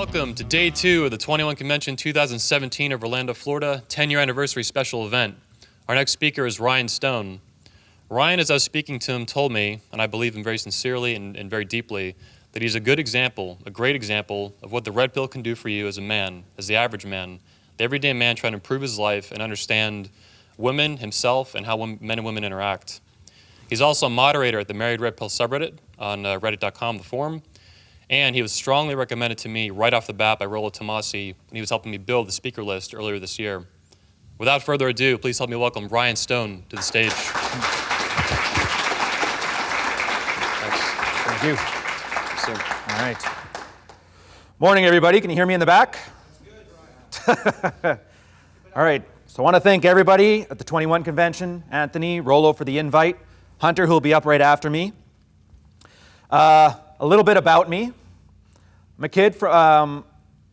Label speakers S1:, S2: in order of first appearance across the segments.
S1: Welcome to Day 2 of the 21 Convention 2017 of Orlando, Florida, 10-year anniversary special event. Our next speaker is Rian Stone. Rian, as I was speaking to him, told me, and I believe him very sincerely and very deeply, that he's a good example, a great example of what the red pill can do for you as a man, as the average man, the everyday man trying to improve his life and understand women, himself, and how men and women interact. He's also a moderator at the Married Red Pill subreddit on reddit.com, the forum, and he was strongly recommended to me right off the bat by Rollo Tomasi when he was helping me build the speaker list earlier this year. Without further ado, please help me welcome Rian Stone to the stage.
S2: Thanks. Thank you. All right. Morning, everybody. Can you hear me in the back? Good, all right. So I want to thank everybody at the 21 Convention, Anthony, Rollo for the invite, Hunter, who will be up right after me. A little bit about me. I'm a kid from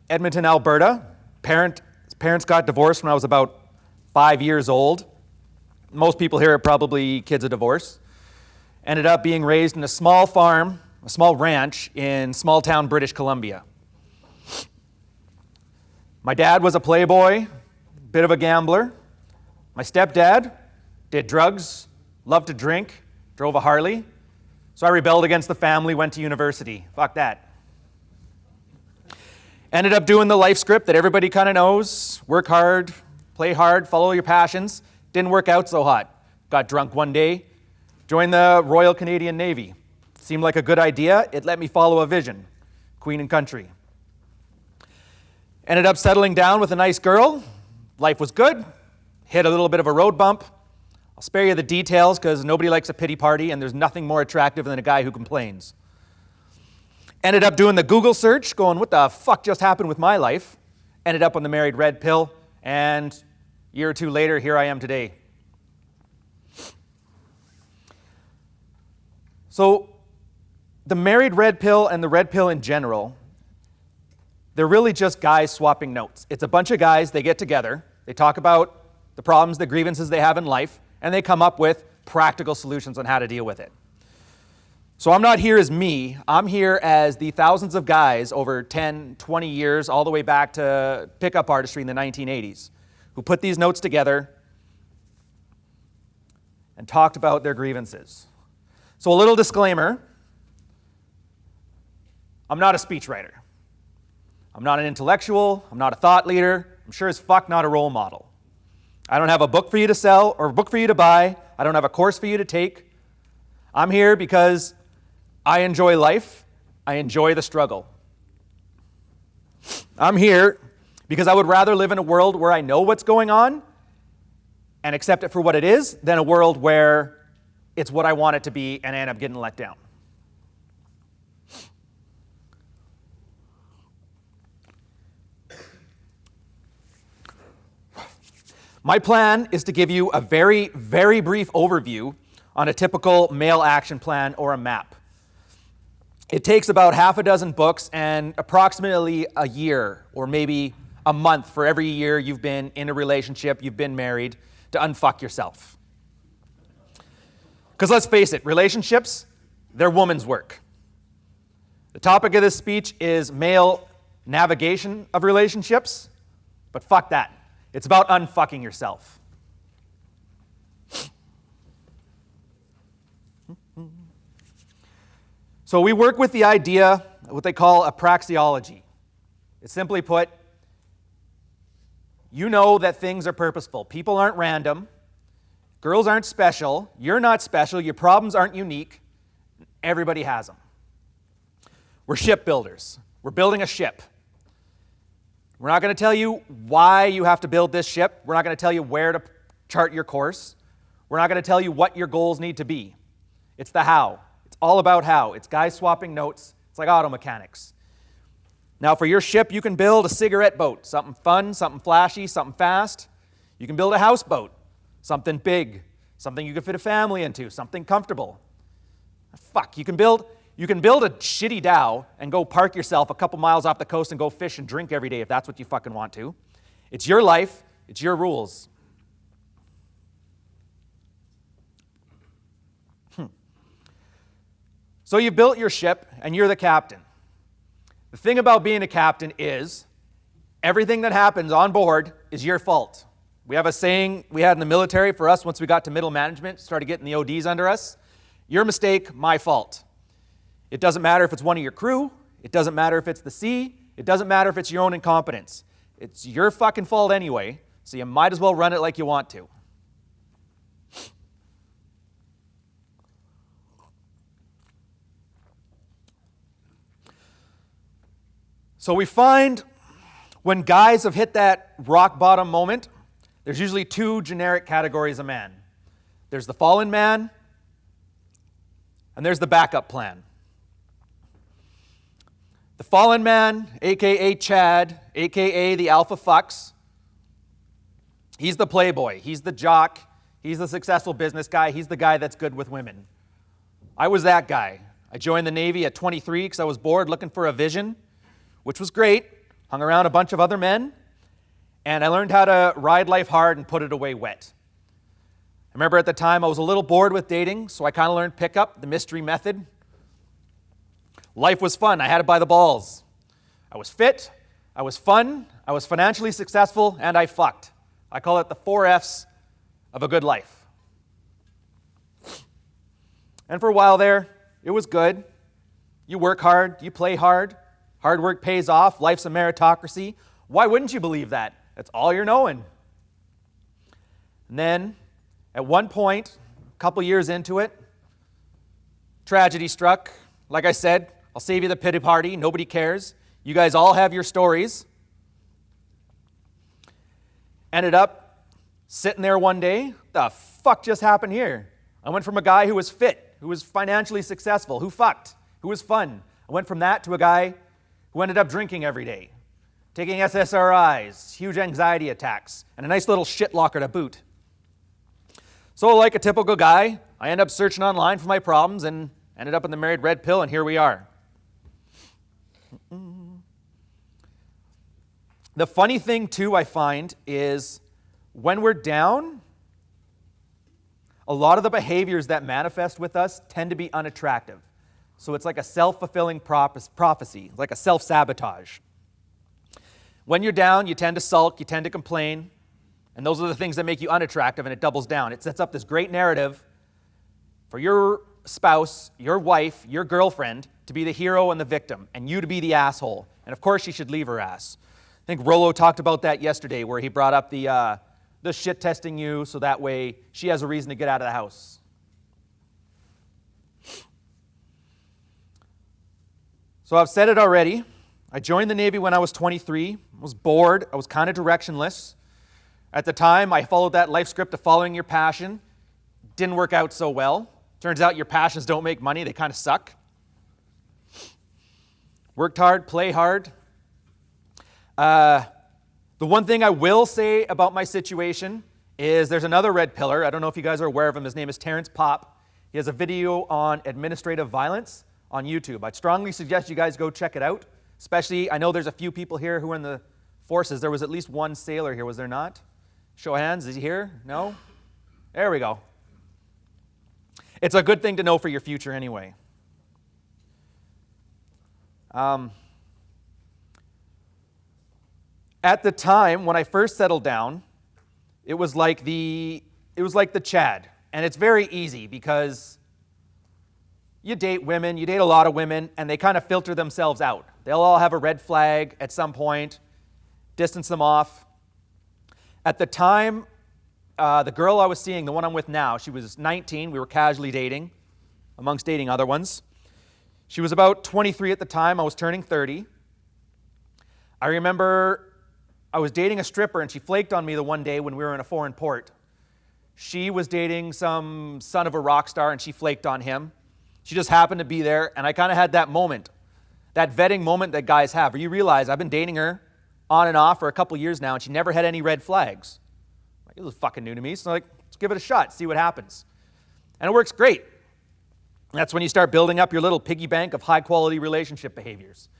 S2: Edmonton, Alberta. Parents got divorced when I was about 5 years old. Most people here are probably kids of divorce. Ended up being raised in a small farm, a small ranch in small town British Columbia. My dad was a playboy, bit of a gambler. My stepdad did drugs, loved to drink, drove a Harley. So I rebelled against the family, went to university. Fuck that. Ended up doing the life script that everybody kind of knows. Work hard, play hard, follow your passions. Didn't work out so hot. Got drunk one day, joined the Royal Canadian Navy. Seemed like a good idea. It let me follow a vision, Queen and country. Ended up settling down with a nice girl. Life was good. Hit a little bit of a road bump. I'll spare you the details because nobody likes a pity party and there's nothing more attractive than a guy who complains. Ended up doing the Google search, going, what the fuck just happened with my life? Ended up on the Married Red Pill, and a year or two later, here I am today. So the Married Red Pill and the Red Pill in general, they're really just guys swapping notes. It's a bunch of guys, they get together, they talk about the problems, the grievances they have in life, and they come up with practical solutions on how to deal with it. So I'm not here as me, I'm here as the thousands of guys over 10, 20 years, all the way back to pickup artistry in the 1980s, who put these notes together and talked about their grievances. So a little disclaimer, I'm not a speechwriter. I'm not an intellectual, I'm not a thought leader, I'm sure as fuck not a role model. I don't have a book for you to sell or a book for you to buy. I don't have a course for you to take. I'm here because I enjoy life. I enjoy the struggle. I'm here because I would rather live in a world where I know what's going on and accept it for what it is than a world where it's what I want it to be and I end up getting let down. My plan is to give you a very, very brief overview on a typical male action plan or a map. It takes about half a dozen books and approximately a year or maybe a month for every year you've been in a relationship, you've been married, to unfuck yourself. Because let's face it, relationships, they're woman's work. The topic of this speech is male navigation of relationships, but fuck that. It's about unfucking yourself. So we work with the idea, what they call apraxeology. It's simply put, you know that things are purposeful. People aren't random. Girls aren't special. You're not special. Your problems aren't unique. Everybody has them. We're shipbuilders. We're building a ship. We're not going to tell you why you have to build this ship. We're not going to tell you where to chart your course. We're not going to tell you what your goals need to be. It's the how. It's all about how. It's guys swapping notes. It's like auto mechanics. Now for your ship, you can build a cigarette boat. Something fun, something flashy, something fast. You can build a houseboat. Something big. Something you can fit a family into. Something comfortable. Fuck, you can build a shitty dhow and go park yourself a couple miles off the coast and go fish and drink every day if that's what you fucking want to. It's your life. It's your rules. So you built your ship and you're the captain. The thing about being a captain is everything that happens on board is your fault. We have a saying we had in the military for us once we got to middle management, started getting the ODs under us. Your mistake, my fault. It doesn't matter if it's one of your crew. It doesn't matter if it's the sea. It doesn't matter if it's your own incompetence. It's your fucking fault anyway, so you might as well run it like you want to. So we find when guys have hit that rock bottom moment, there's usually two generic categories of man. There's the fallen man, and there's the backup plan. The fallen man, aka Chad, aka the alpha fucks, he's the playboy, he's the jock, he's the successful business guy, he's the guy that's good with women. I was that guy. I joined the Navy at 23 because I was bored looking for a vision, which was great. Hung around a bunch of other men, and I learned how to ride life hard and put it away wet. I remember at the time I was a little bored with dating, so I kind of learned pickup, the mystery method. Life was fun. I had it by the balls. I was fit, I was fun, I was financially successful, and I fucked. I call it the 4 F's of a good life. And for a while there, it was good. You work hard, you play hard. Hard work pays off. Life's a meritocracy. Why wouldn't you believe that? That's all you're knowing. And then, at one point, a couple years into it, tragedy struck. Like I said, I'll save you the pity party. Nobody cares. You guys all have your stories. Ended up sitting there one day. The fuck just happened here? I went from a guy who was fit, who was financially successful, who fucked, who was fun. I went from that to a guy who ended up drinking every day, taking SSRIs, huge anxiety attacks, and a nice little shit locker to boot. So like a typical guy, I ended up searching online for my problems and ended up in the married red pill, and here we are. The funny thing, too, I find is when we're down, a lot of the behaviors that manifest with us tend to be unattractive. So it's like a self-fulfilling prophecy, like a self-sabotage. When you're down, you tend to sulk, you tend to complain, and those are the things that make you unattractive, and it doubles down. It sets up this great narrative for your spouse, your wife, your girlfriend to be the hero and the victim, and you to be the asshole. And of course, she should leave her ass. I think Rollo talked about that yesterday, where he brought up the shit testing you so that way she has a reason to get out of the house. So I've said it already. I joined the Navy when I was 23. I was bored. I was kind of directionless. At the time, I followed that life script of following your passion. Didn't work out so well. Turns out your passions don't make money. They kind of suck. Worked hard, play hard. The one thing I will say about my situation is there's another red pillar. I don't know if you guys are aware of him. His name is Terrence Popp. He has a video on administrative violence on YouTube. I'd strongly suggest you guys go check it out. Especially, I know there's a few people here who are in the forces. There was at least one sailor here, was there not? Show of hands, is he here? No? There we go. It's a good thing to know for your future anyway. At the time, when I first settled down, it was like the Chad. And it's very easy because you date women, you date a lot of women, and they kind of filter themselves out. They'll all have a red flag at some point, distance them off. At the time, the girl I was seeing, the one I'm with now, she was 19. We were casually dating, amongst dating other ones. She was about 23 at the time. I was turning 30. I remember I was dating a stripper, and she flaked on me the one day when we were in a foreign port. She was dating some son of a rock star, and she flaked on him. She just happened to be there, and I kind of had that moment, that vetting moment that guys have, where you realize I've been dating her on and off for a couple years now, and she never had any red flags. Like, it was fucking new to me, so like, let's give it a shot, see what happens. And it works great. That's when you start building up your little piggy bank of high-quality relationship behaviors.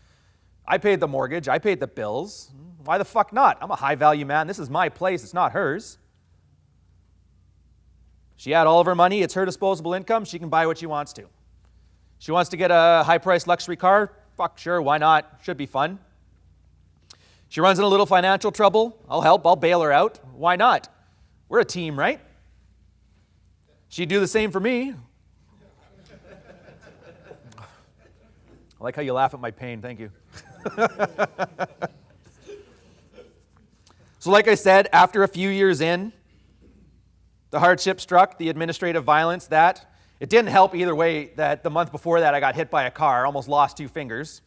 S2: I paid the mortgage, I paid the bills. Why the fuck not? I'm a high-value man. This is my place, it's not hers. She had all of her money, it's her disposable income, she can buy what she wants to. She wants to get a high-priced luxury car, Fuck, sure, why not? Should be fun. She runs into a little financial trouble. I'll help. I'll bail her out. Why not? We're a team, right? She'd do the same for me. I like how you laugh at my pain. Thank you. So like I said, after a few years in, the hardship struck, the administrative violence, that. It didn't help either way that the month before that I got hit by a car, almost lost 2 fingers.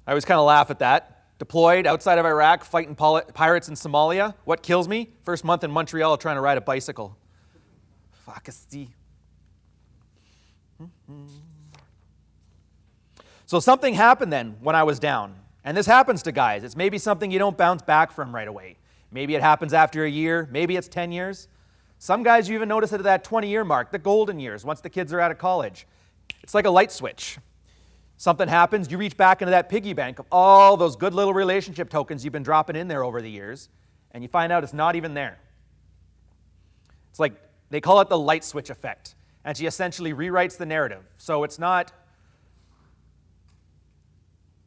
S2: I always kind of laugh at that. Deployed outside of Iraq, fighting pirates in Somalia. What kills me? First month in Montreal trying to ride a bicycle. Fuck. So something happened then when I was down. And this happens to guys. It's maybe something you don't bounce back from right away. Maybe it happens after a year. Maybe it's 10 years. Some guys, you even notice it at that 20-year mark, the golden years, once the kids are out of college. It's like a light switch. Something happens, you reach back into that piggy bank of all those good little relationship tokens you've been dropping in there over the years, and you find out it's not even there. It's like, they call it the light switch effect, and she essentially rewrites the narrative. So it's not,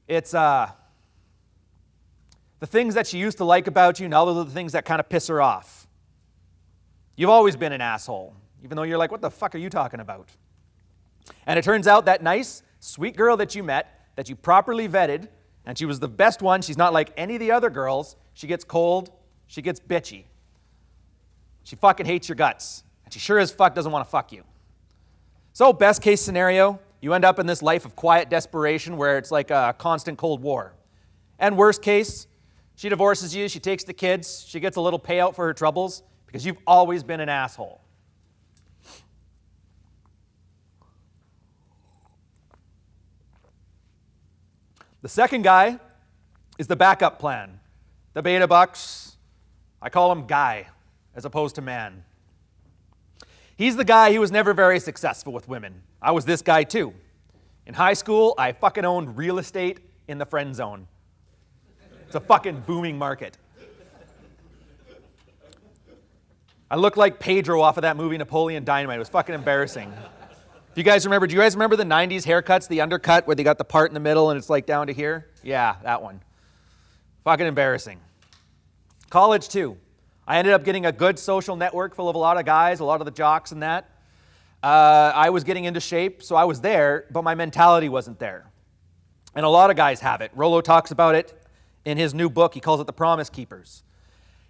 S2: it's the things that she used to like about you, now those are the things that kind of piss her off. You've always been an asshole, even though you're like, what the fuck are you talking about? And it turns out that nice, sweet girl that you met, that you properly vetted, and she was the best one. She's not like any of the other girls. She gets cold. She gets bitchy. She fucking hates your guts. And she sure as fuck doesn't want to fuck you. So best case scenario, you end up in this life of quiet desperation where it's like a constant Cold War. And worst case, she divorces you. She takes the kids. She gets a little payout for her troubles because you've always been an asshole. The second guy is the backup plan. The beta bucks, I call him guy as opposed to man. He's the guy who was never very successful with women. I was this guy too. In high school, I fucking owned real estate in the friend zone. It's a fucking booming market. I looked like Pedro off of that movie Napoleon Dynamite. It was fucking embarrassing. If you guys remember, do you guys remember the 90s haircuts, the undercut where they got the part in the middle and it's like down to here? Yeah, that one. Fucking embarrassing. College too. I ended up getting a good social network full of a lot of guys, a lot of the jocks and that. I was getting into shape, so I was there, but my mentality wasn't there. And a lot of guys have it. Rollo talks about it in his new book. He calls it The Promise Keepers.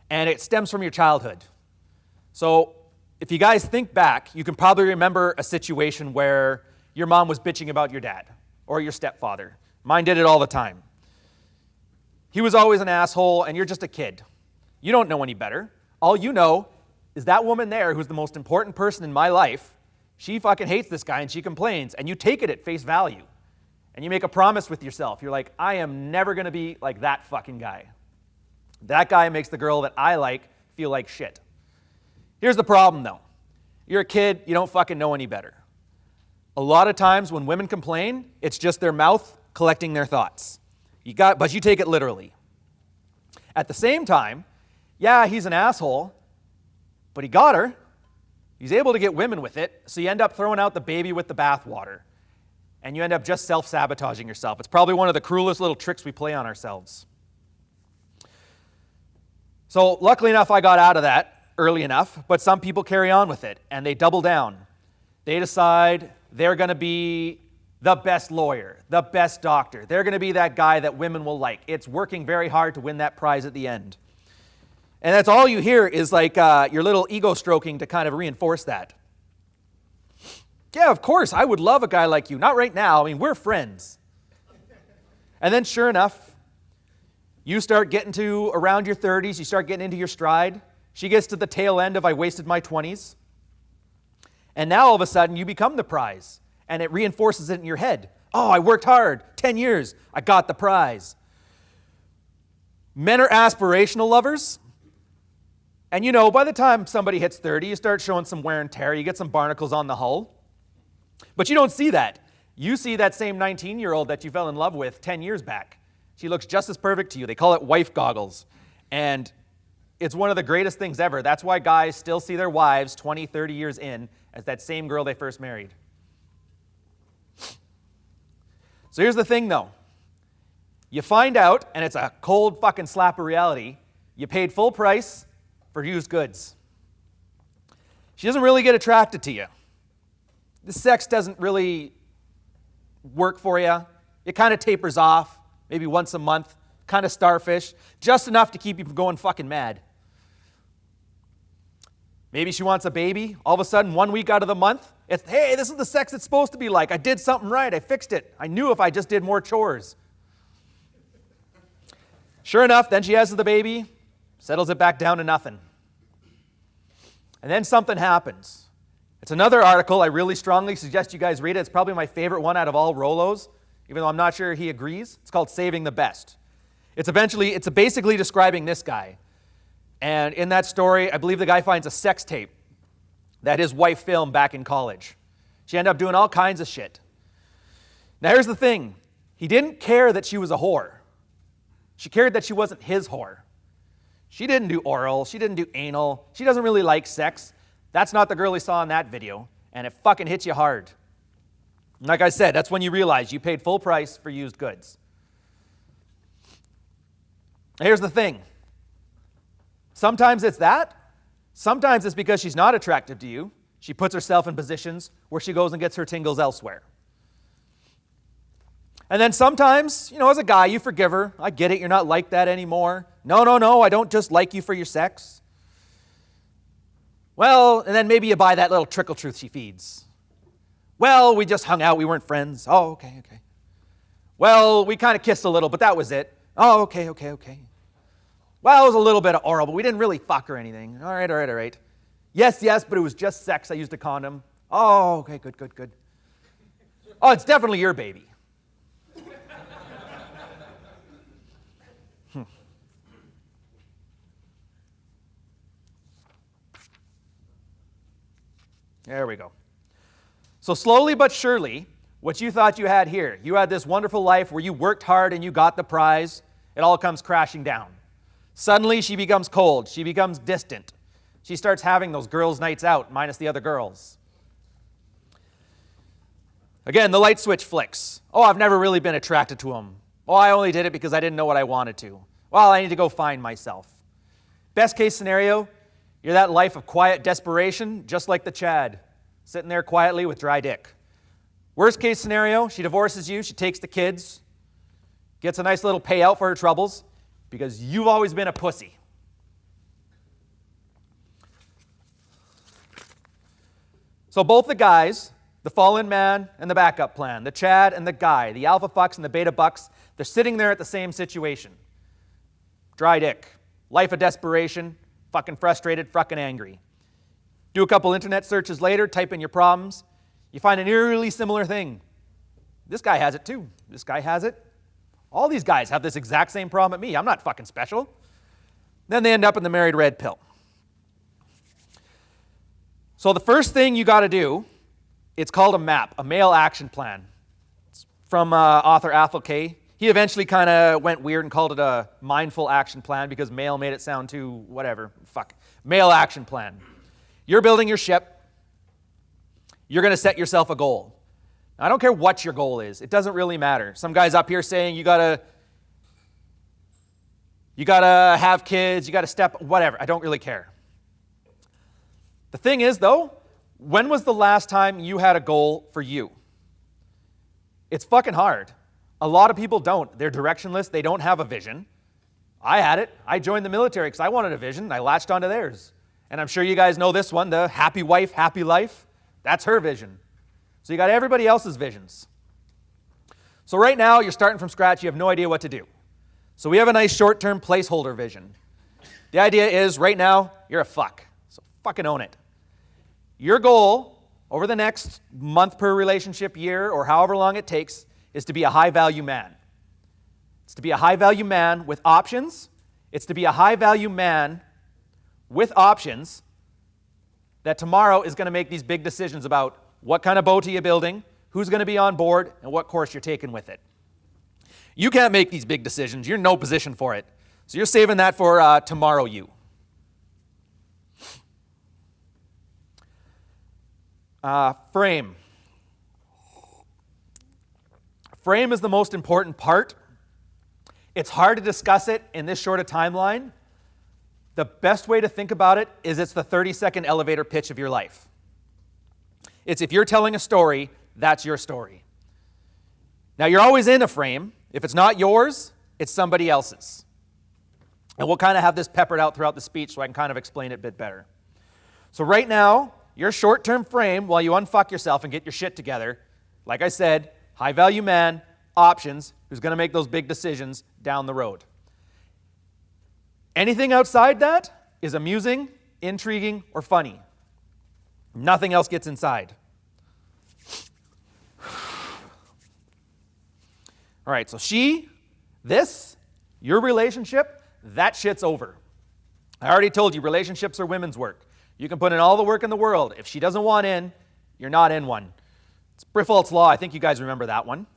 S2: And it stems from your childhood. So if you guys think back, you can probably remember a situation where your mom was bitching about your dad or your stepfather. Mine did it all the time. He was always an asshole, and you're just a kid. You don't know any better. All you know is that woman there, who's the most important person in my life, she fucking hates this guy, and she complains, and you take it at face value. And you make a promise with yourself. You're like, I am never going to be like that fucking guy. That guy makes the girl that I like feel like shit. Here's the problem, though. You're a kid, you don't fucking know any better. A lot of times when women complain, it's just their mouth collecting their thoughts. But you take it literally. At the same time, yeah, he's an asshole, but he got her. He's able to get women with it, so you end up throwing out the baby with the bathwater. And you end up just self-sabotaging yourself. It's probably one of the cruelest little tricks we play on ourselves. So luckily enough, I got out of that early enough, but some people carry on with it, and they double down. They decide they're going to be the best lawyer, the best doctor. They're going to be that guy that women will like. It's working very hard to win that prize at the end. And that's all you hear is like your little ego stroking to kind of reinforce that. Yeah, of course, I would love a guy like you. Not right now. I mean, we're friends. And then sure enough, you start getting to around your 30s, you start getting into your stride. She gets to the tail end of I wasted my 20s. And now all of a sudden you become the prize. And it reinforces it in your head. Oh, I worked hard. 10 years. I got the prize. Men are aspirational lovers. And you know, by the time somebody hits 30, you start showing some wear and tear. You get some barnacles on the hull. But you don't see that. You see that same 19-year-old that you fell in love with 10 years back. She looks just as perfect to you. They call it wife goggles. And it's one of the greatest things ever. That's why guys still see their wives 20, 30 years in as that same girl they first married. So here's the thing, though. You find out, and it's a cold fucking slap of reality, you paid full price for used goods. She doesn't really get attracted to you. The sex doesn't really work for you. It kind of tapers off, maybe once a month, kind of starfish, just enough to keep you from going fucking mad. Maybe she wants a baby. All of a sudden, 1 week out of the month, it's, hey, this is the sex it's supposed to be like. I did something right. I fixed it. I knew if I just did more chores. Sure enough, then she has the baby, settles it back down to nothing. And then something happens. It's another article. I really strongly suggest you guys read it. It's probably my favorite one out of all Rolo's, even though I'm not sure he agrees. It's called Saving the Best. It's basically describing this guy. And in that story, I believe the guy finds a sex tape that his wife filmed back in college. She ended up doing all kinds of shit. Now here's the thing. He didn't care that she was a whore. She cared that she wasn't his whore. She didn't do oral. She didn't do anal. She doesn't really like sex. That's not the girl he saw in that video. And it fucking hits you hard. Like I said, that's when you realize you paid full price for used goods. Here's the thing. Sometimes it's that. Sometimes it's because she's not attractive to you. She puts herself in positions where she goes and gets her tingles elsewhere. And then sometimes, as a guy, you forgive her. I get it, you're not like that anymore. No, I don't just like you for your sex. Well, and then maybe you buy that little trickle truth she feeds. Well, we just hung out, we weren't friends. Oh, okay. Well, we kind of kissed a little, but that was it. Oh, okay. Well, it was a little bit of oral, but we didn't really fuck or anything. All right. Yes, but it was just sex. I used a condom. Oh, okay, good. Oh, it's definitely your baby. There we go. So slowly but surely, what you thought you had here, you had this wonderful life where you worked hard and you got the prize, it all comes crashing down. Suddenly, she becomes cold. She becomes distant. She starts having those girls' nights out, minus the other girls. Again, the light switch flicks. Oh, I've never really been attracted to him. Oh, I only did it because I didn't know what I wanted to. Well, I need to go find myself. Best case scenario, you're that life of quiet desperation, just like the Chad, sitting there quietly with dry dick. Worst case scenario, she divorces you, she takes the kids, gets a nice little payout for her troubles, because you've always been a pussy. So both the guys, the fallen man and the backup plan, the Chad and the guy, the alpha fucks and the beta bucks, they're sitting there at the same situation. Dry dick, life of desperation, fucking frustrated, fucking angry. Do a couple internet searches later, type in your problems, you find an eerily similar thing. This guy has it too. This guy has it. All these guys have this exact same problem at me. I'm not fucking special. Then they end up in the married red pill. So the first thing you got to do, it's called a MAP, a male action plan. It's from author Athol K. He eventually kind of went weird and called it a mindful action plan because male made it sound too whatever. Fuck. Male action plan. You're building your ship. You're going to set yourself a goal. I don't care what your goal is. It doesn't really matter. Some guy's up here saying you gotta have kids, you gotta step, whatever. I don't really care. The thing is, though, when was the last time you had a goal for you? It's fucking hard. A lot of people don't. They're directionless. They don't have a vision. I had it. I joined the military because I wanted a vision. I latched onto theirs. And I'm sure you guys know this one, the happy wife, happy life. That's her vision. So you got everybody else's visions. So right now, you're starting from scratch. You have no idea what to do. So we have a nice short-term placeholder vision. The idea is right now, you're a fuck. So fucking own it. Your goal over the next month per relationship, year, or however long it takes, is to be a high-value man. It's to be a high-value man with options. It's to be a high-value man with options that tomorrow is going to make these big decisions about what kind of boat are you building, who's going to be on board, and what course you're taking with it. You can't make these big decisions. You're in no position for it. So you're saving that for tomorrow you. Frame. frame is the most important part. It's hard to discuss it in this short a timeline. The best way to think about it is it's the 30-second elevator pitch of your life. It's if you're telling a story, that's your story. Now, you're always in a frame. If it's not yours, it's somebody else's. And we'll kind of have this peppered out throughout the speech so I can kind of explain it a bit better. So right now, your short-term frame, while you unfuck yourself and get your shit together, like I said, high-value man, options, who's going to make those big decisions down the road. Anything outside that is amusing, intriguing, or funny. Nothing else gets inside. All right, so your relationship, that shit's over. I already told you, relationships are women's work. You can put in all the work in the world. If she doesn't want in, you're not in one. It's Briffault's Law. I think you guys remember that one.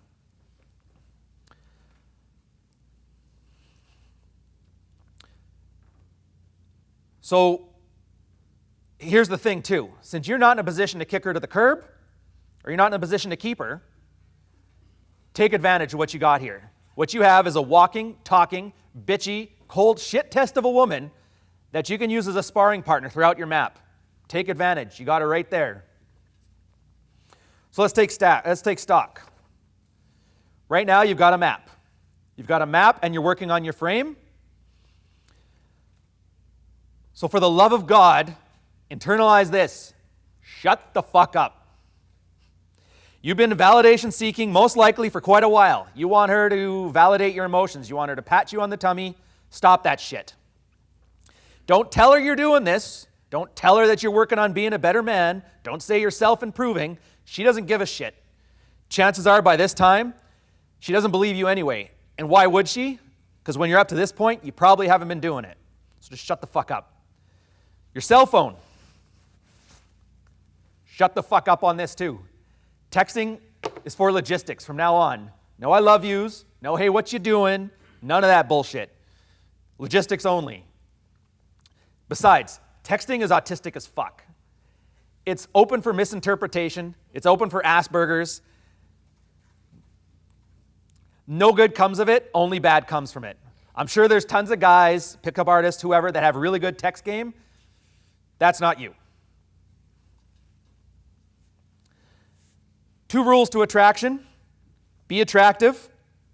S2: So here's the thing, too. Since you're not in a position to kick her to the curb, or you're not in a position to keep her, take advantage of what you got here. What you have is a walking, talking, bitchy, cold shit test of a woman that you can use as a sparring partner throughout your map. Take advantage. You got her right there. So let's take stock. Right now, you've got a map. You've got a map, and you're working on your frame. So for the love of God, internalize this. Shut the fuck up. You've been validation seeking most likely for quite a while. You want her to validate your emotions. You want her to pat you on the tummy. Stop that shit. Don't tell her you're doing this. Don't tell her that you're working on being a better man. Don't say you're self-improving. She doesn't give a shit. Chances are by this time, she doesn't believe you anyway. And why would she? Because when you're up to this point, you probably haven't been doing it. So just shut the fuck up. Your cell phone. Shut the fuck up on this too. Texting is for logistics from now on. No I love yous. No hey what you doing. None of that bullshit. Logistics only. Besides, texting is autistic as fuck. It's open for misinterpretation. It's open for Asperger's. No good comes of it. Only bad comes from it. I'm sure there's tons of guys, pickup artists, whoever, that have a really good text game. That's not you. 2 rules to attraction. Be attractive.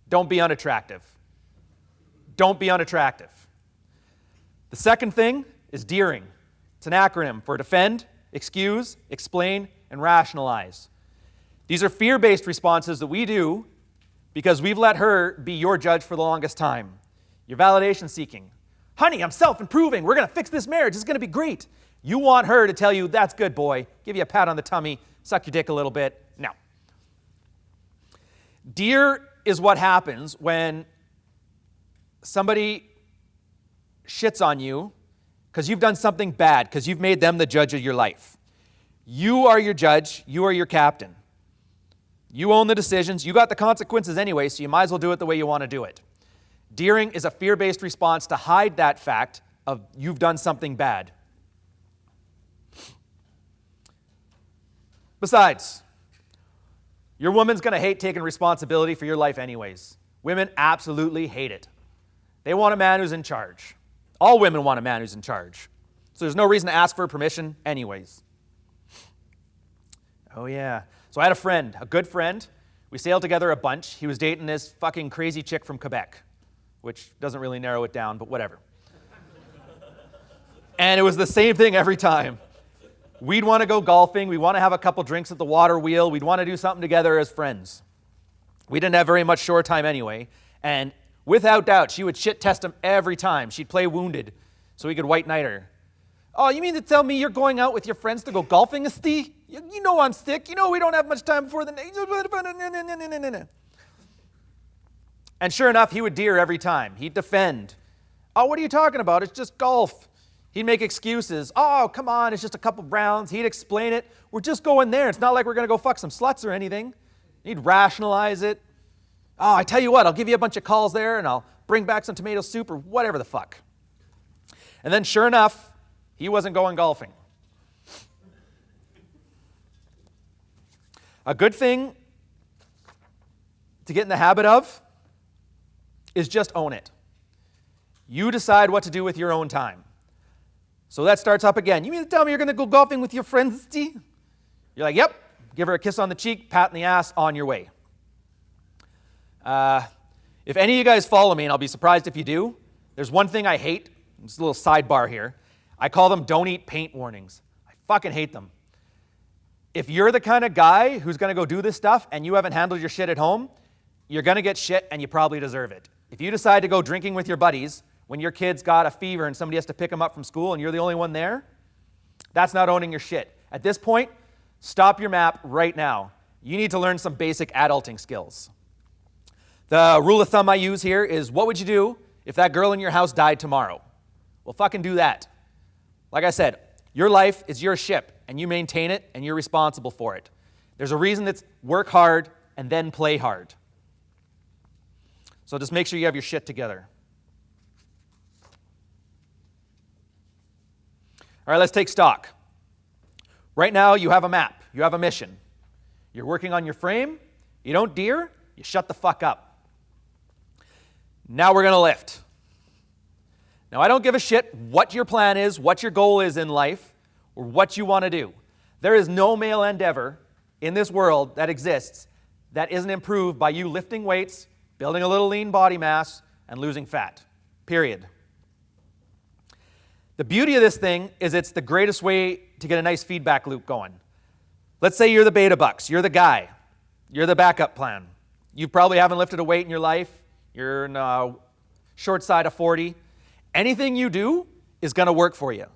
S2: Don't be unattractive. Don't be unattractive. The second thing is DEARing. It's an acronym for defend, excuse, explain, and rationalize. These are fear-based responses that we do because we've let her be your judge for the longest time. You're validation seeking. Honey, I'm self-improving. We're going to fix this marriage. It's going to be great. You want her to tell you, that's good, boy. Give you a pat on the tummy, suck your dick a little bit. No. Dear is what happens when somebody shits on you because you've done something bad, because you've made them the judge of your life. You are your judge. You are your captain. You own the decisions. You got the consequences anyway, so you might as well do it the way you want to do it. Dearing is a fear-based response to hide that fact of you've done something bad. Besides, your woman's going to hate taking responsibility for your life anyways. Women absolutely hate it. They want a man who's in charge. All women want a man who's in charge. So there's no reason to ask for permission anyways. Oh yeah. So I had a friend, a good friend. We sailed together a bunch. He was dating this fucking crazy chick from Quebec, which doesn't really narrow it down, but whatever. And it was the same thing every time. We'd want to go golfing. We'd want to have a couple drinks at the water wheel. We'd want to do something together as friends. We didn't have very much shore time anyway. And without doubt, she would shit test him every time. She'd play wounded so he could white knight her. Oh, you mean to tell me you're going out with your friends to go golfing, Esti? You know I'm sick. You know we don't have much time before the... And sure enough, he would deer every time. He'd defend. Oh, what are you talking about? It's just golf. He'd make excuses. Oh, come on, it's just a couple rounds. He'd explain it. We're just going there. It's not like we're going to go fuck some sluts or anything. He'd rationalize it. Oh, I tell you what, I'll give you a bunch of calls there and I'll bring back some tomato soup or whatever the fuck. And then sure enough, he wasn't going golfing. A good thing to get in the habit of is just own it. You decide what to do with your own time. So that starts up again. You mean to tell me you're going to go golfing with your friends, You're like, yep. Give her a kiss on the cheek, pat in the ass, on your way. If any of you guys follow me, and I'll be surprised if you do, there's one thing I hate. Just a little sidebar here. I call them don't eat paint warnings. I fucking hate them. If you're the kind of guy who's going to go do this stuff and you haven't handled your shit at home, you're going to get shit and you probably deserve it. If you decide to go drinking with your buddies when your kid's got a fever and somebody has to pick them up from school and you're the only one there, that's not owning your shit. At this point, stop your map right now. You need to learn some basic adulting skills. The rule of thumb I use here is, what would you do if that girl in your house died tomorrow? Well, fucking do that. Like I said, your life is your ship, and you maintain it, and you're responsible for it. There's a reason that's work hard and then play hard. So just make sure you have your shit together. All right, let's take stock. Right now, you have a map. You have a mission. You're working on your frame. You don't deer, you shut the fuck up. Now we're going to lift. Now, I don't give a shit what your plan is, what your goal is in life, or what you want to do. There is no male endeavor in this world that exists that isn't improved by you lifting weights, building a little lean body mass, and losing fat. Period. The beauty of this thing is it's the greatest way to get a nice feedback loop going. Let's say you're the beta bucks. You're the guy. You're the backup plan. You probably haven't lifted a weight in your life. You're in a short side of 40. Anything you do is going to work for you.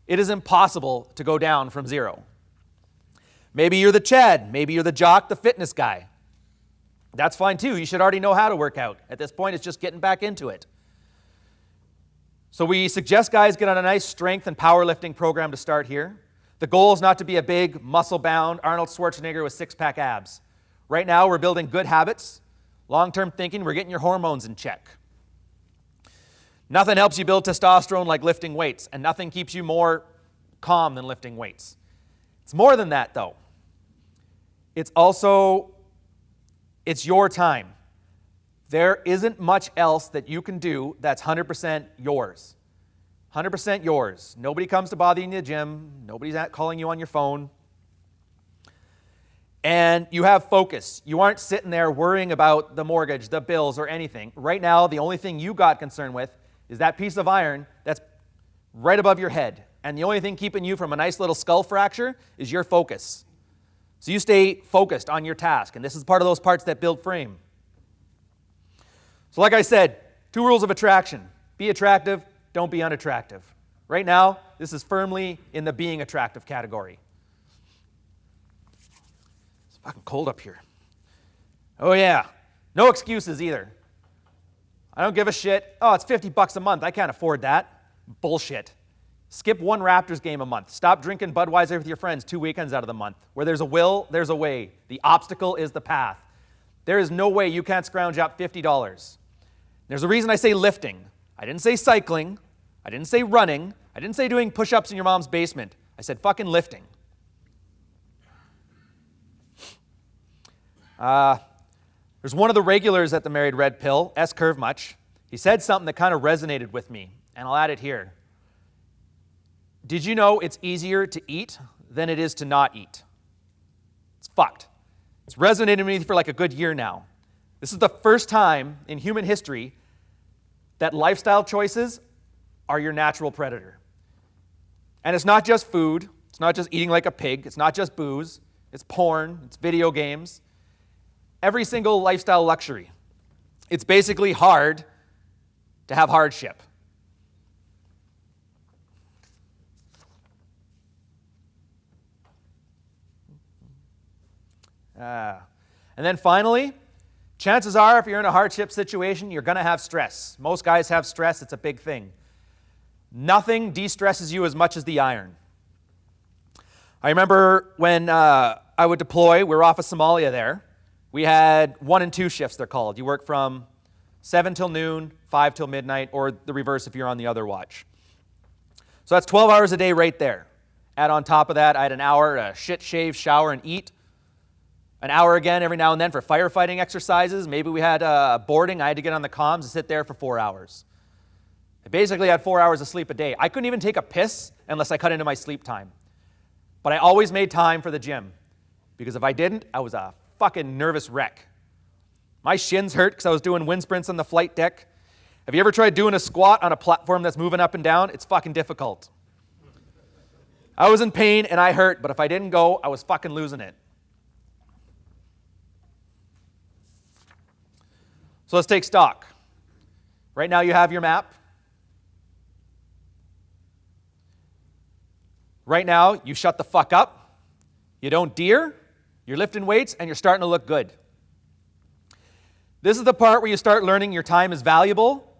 S2: It is impossible to go down from zero. Maybe you're the Chad. Maybe you're the jock, the fitness guy. That's fine too. You should already know how to work out. At this point, it's just getting back into it. So we suggest guys get on a nice strength and powerlifting program to start here. The goal is not to be a big, muscle-bound Arnold Schwarzenegger with six-pack abs. Right now, we're building good habits. Long-term thinking, we're getting your hormones in check. Nothing helps you build testosterone like lifting weights, and nothing keeps you more calm than lifting weights. It's more than that, though. It's your time. There isn't much else that you can do that's 100% yours. 100% yours. Nobody comes to bother you in the gym. Nobody's calling you on your phone. And you have focus. You aren't sitting there worrying about the mortgage, the bills, or anything. Right now, the only thing you got concerned with is that piece of iron that's right above your head. And the only thing keeping you from a nice little skull fracture is your focus. So you stay focused on your task. And this is part of those parts that build frame. So like I said, 2 rules of attraction. Be attractive, don't be unattractive. Right now, this is firmly in the being attractive category. It's fucking cold up here. Oh yeah, no excuses either. I don't give a shit. Oh, it's $50 a month. I can't afford that. Bullshit. Skip 1 Raptors game a month. Stop drinking Budweiser with your friends 2 weekends out of the month. Where there's a will, there's a way. The obstacle is the path. There is no way you can't scrounge up $50. There's a reason I say lifting. I didn't say cycling. I didn't say running. I didn't say doing push-ups in your mom's basement. I said fucking lifting. There's one of the regulars at the Married Red Pill, S. Curve Much. He said something that kind of resonated with me, and I'll add it here. Did you know it's easier to eat than it is to not eat? It's fucked. It's resonated with me for like a good year now. This is the first time in human history that lifestyle choices are your natural predator. And it's not just food. It's not just eating like a pig. It's not just booze. It's porn. It's video games. Every single lifestyle luxury. It's basically hard to have hardship. And then finally, chances are if you're in a hardship situation, you're going to have stress. Most guys have stress. It's a big thing. Nothing de-stresses you as much as the iron. I remember when I would deploy, we were off of Somalia there. We had 1 and 2 shifts, they're called. You work from 7 till noon, 5 till midnight, or the reverse if you're on the other watch. So that's 12 hours a day right there. Add on top of that, I had an hour to shit, shave, shower, and eat. an hour again every now and then for firefighting exercises. Maybe we had boarding. I had to get on the comms and sit there for 4 hours. I basically had 4 hours of sleep a day. I couldn't even take a piss unless I cut into my sleep time. But I always made time for the gym, because if I didn't, I was a fucking nervous wreck. My shins hurt because I was doing wind sprints on the flight deck. Have you ever tried doing a squat on a platform that's moving up and down? It's fucking difficult. I was in pain and I hurt, but if I didn't go, I was fucking losing it. So let's take stock. Right now you have your map. Right now you shut the fuck up. You don't deer. You're lifting weights and you're starting to look good. This is the part where you start learning your time is valuable,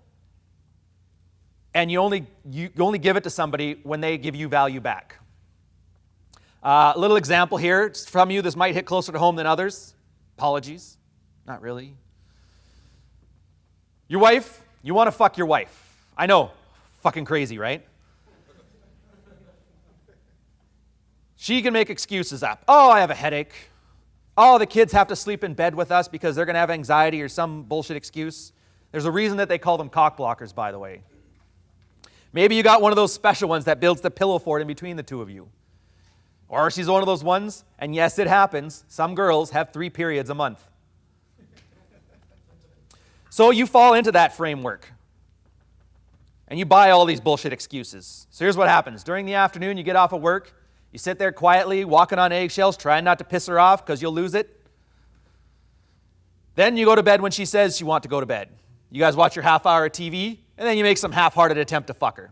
S2: and you only give it to somebody when they give you value back. A little example here. Some of you, this might hit closer to home than others. Apologies. Not really. Your wife, you want to fuck your wife. I know, fucking crazy, right? She can make excuses up. Oh, I have a headache. Oh, the kids have to sleep in bed with us because they're going to have anxiety or some bullshit excuse. There's a reason that they call them cock blockers, by the way. Maybe you got one of those special ones that builds the pillow fort in between the two of you. Or she's one of those ones, and yes, it happens, some girls have 3 periods a month. So you fall into that framework, and you buy all these bullshit excuses. So here's what happens. During the afternoon, you get off of work, you sit there quietly, walking on eggshells, trying not to piss her off because you'll lose it. Then you go to bed when she says you want to go to bed. You guys watch your half hour of TV, and then you make some half-hearted attempt to fuck her.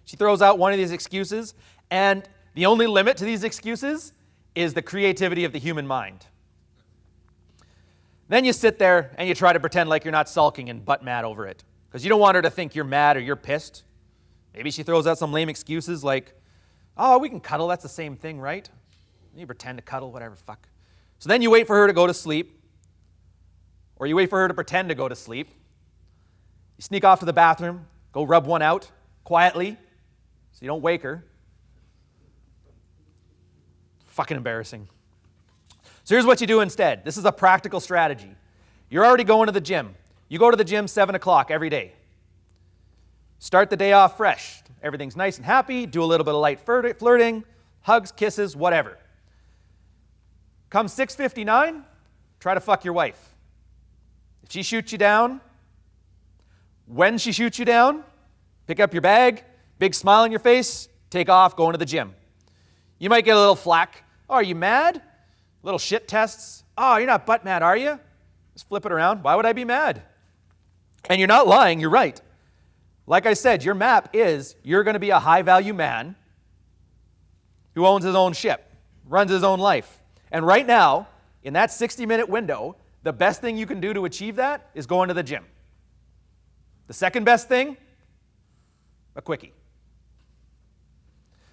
S2: She throws out one of these excuses, and the only limit to these excuses is the creativity of the human mind. Then you sit there and you try to pretend like you're not sulking and butt mad over it, because you don't want her to think you're mad or you're pissed. Maybe she throws out some lame excuses like, oh, we can cuddle, that's the same thing, right? You pretend to cuddle, whatever, fuck. So then you wait for her to go to sleep, or you wait for her to pretend to go to sleep. You sneak off to the bathroom, go rub one out quietly so you don't wake her. Fucking embarrassing. So here's what you do instead. This is a practical strategy. You're already going to the gym. You go to the gym 7 o'clock every day. Start the day off fresh. Everything's nice and happy. Do a little bit of light flirting, hugs, kisses, whatever. Come 6:59, try to fuck your wife. If she shoots you down, when she shoots you down, pick up your bag, big smile on your face, take off, go into the gym. You might get a little flack. Oh, are you mad? Little shit tests. Oh, you're not butt mad, are you? Just flip it around. Why would I be mad? And you're not lying, you're right. Like I said, your map is you're going to be a high-value man who owns his own ship, runs his own life. And right now, in that 60-minute window, the best thing you can do to achieve that is go into the gym. The second best thing, a quickie.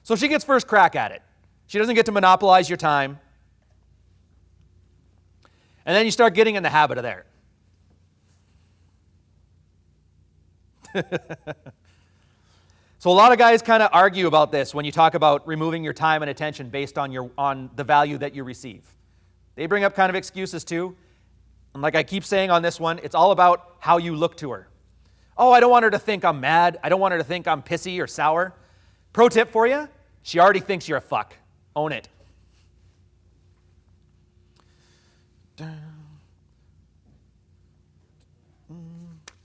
S2: So she gets first crack at it. She doesn't get to monopolize your time. And then you start getting in the habit of there. So a lot of guys kind of argue about this when you talk about removing your time and attention based on the value that you receive. They bring up kind of excuses too. And like I keep saying on this one, it's all about how you look to her. Oh, I don't want her to think I'm mad. I don't want her to think I'm pissy or sour. Pro tip for you, she already thinks you're a fuck. Own it.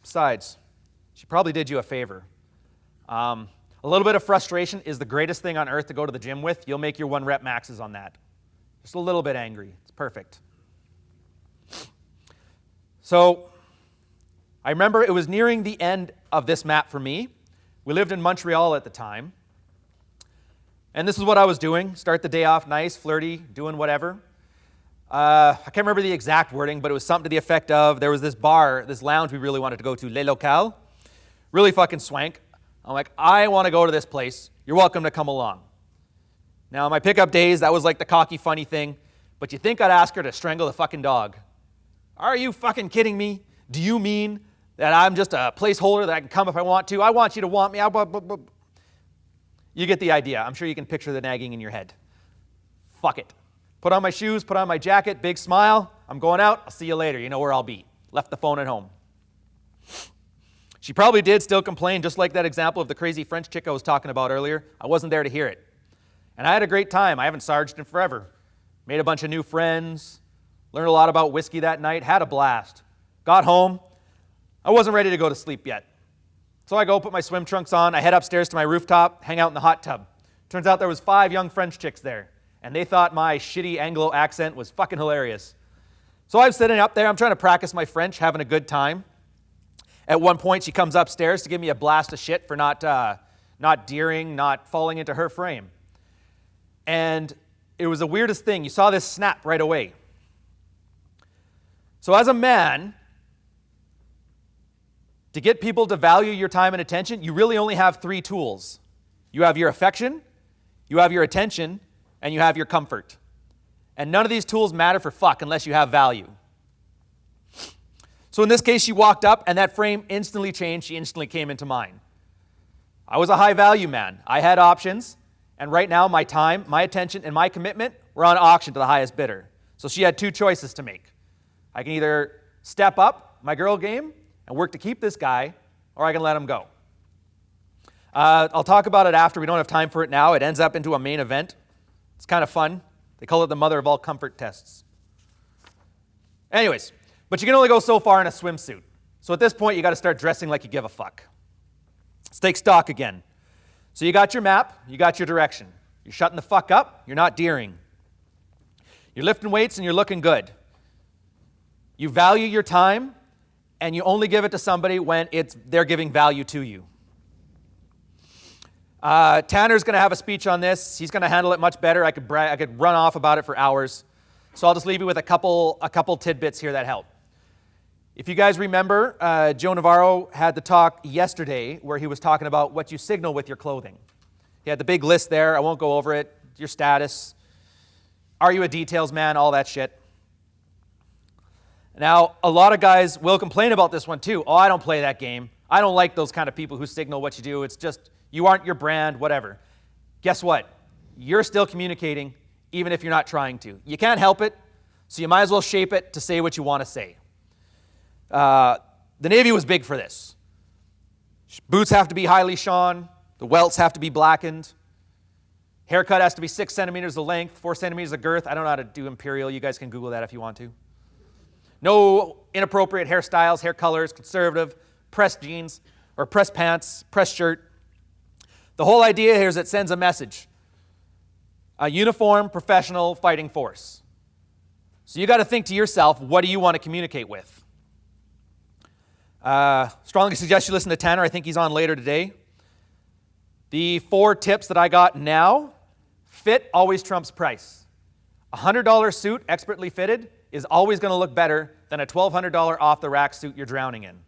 S2: Besides, she probably did you a favor. A little bit of frustration is the greatest thing on earth to go to the gym with. You'll make your 1 rep maxes on that. Just a little bit angry. It's perfect. So I remember it was nearing the end of this map for me. We lived in Montreal at the time. And this is what I was doing. Start the day off nice, flirty, doing whatever. I can't remember the exact wording, but it was something to the effect of, there was this bar, this lounge we really wanted to go to, Le Local. Really fucking swank. I'm like, I want to go to this place. You're welcome to come along. Now, my pickup days, that was like the cocky, funny thing. But you think I'd ask her to strangle the fucking dog? Are you fucking kidding me? Do you mean that I'm just a placeholder that I can come if I want to? I want you to want me. You get the idea. I'm sure you can picture the nagging in your head. Fuck it. Put on my shoes, put on my jacket, big smile. I'm going out. I'll see you later. You know where I'll be. Left the phone at home. She probably did still complain, just like that example of the crazy French chick I was talking about earlier. I wasn't there to hear it. And I had a great time. I haven't sarged in forever. Made a bunch of new friends. Learned a lot about whiskey that night. Had a blast. Got home. I wasn't ready to go to sleep yet. So I go put my swim trunks on. I head upstairs to my rooftop, hang out in the hot tub. Turns out there was 5 young French chicks there. And they thought my shitty Anglo accent was fucking hilarious. So I'm sitting up there. I'm trying to practice my French, having a good time. At one point, she comes upstairs to give me a blast of shit for not deering, not falling into her frame. And it was the weirdest thing. You saw this snap right away. So as a man, to get people to value your time and attention, you really only have 3 tools. You have your affection, you have your attention, and you have your comfort. And none of these tools matter for fuck unless you have value. So in this case, she walked up, and that frame instantly changed. She instantly came into mine. I was a high-value man. I had options, and right now my time, my attention, and my commitment were on auction to the highest bidder. So she had 2 choices to make. I can either step up my girl game and work to keep this guy, or I can let him go. I'll talk about it after. We don't have time for it now. It ends up into a main event. It's kind of fun. They call it the mother of all comfort tests. Anyways, but you can only go so far in a swimsuit. So at this point, you got to start dressing like you give a fuck. Let's take stock again. So you got your map, you got your direction. You're shutting the fuck up, you're not deering. You're lifting weights and you're looking good. You value your time, and you only give it to somebody when they're giving value to you. Tanner's going to have a speech on this. He's going to handle it much better. I could run off about it for hours. So I'll just leave you with a couple tidbits here that help. If you guys remember, Joe Navarro had the talk yesterday where he was talking about what you signal with your clothing. He had the big list there. I won't go over it. Your status. Are you a details man? All that shit. Now, a lot of guys will complain about this one too. Oh, I don't play that game. I don't like those kind of people who signal what you do. It's just, you aren't your brand, whatever. Guess what? You're still communicating, even if you're not trying to. You can't help it, so you might as well shape it to say what you want to say. The Navy was big for this. Boots have to be highly shone. The welts have to be blackened. Haircut has to be 6 centimeters of length, 4 centimeters of girth. I don't know how to do imperial. You guys can Google that if you want to. No inappropriate hairstyles, hair colors, conservative, pressed jeans, or pressed pants, pressed shirt. The whole idea here is it sends a message. A uniform, professional fighting force. So you got to think to yourself, what do you want to communicate with? Strongly suggest you listen to Tanner. I think he's on later today. The 4 tips that I got now: fit always trumps price. A $100 suit, expertly fitted, is always going to look better than a $1,200 off-the-rack suit you're drowning in.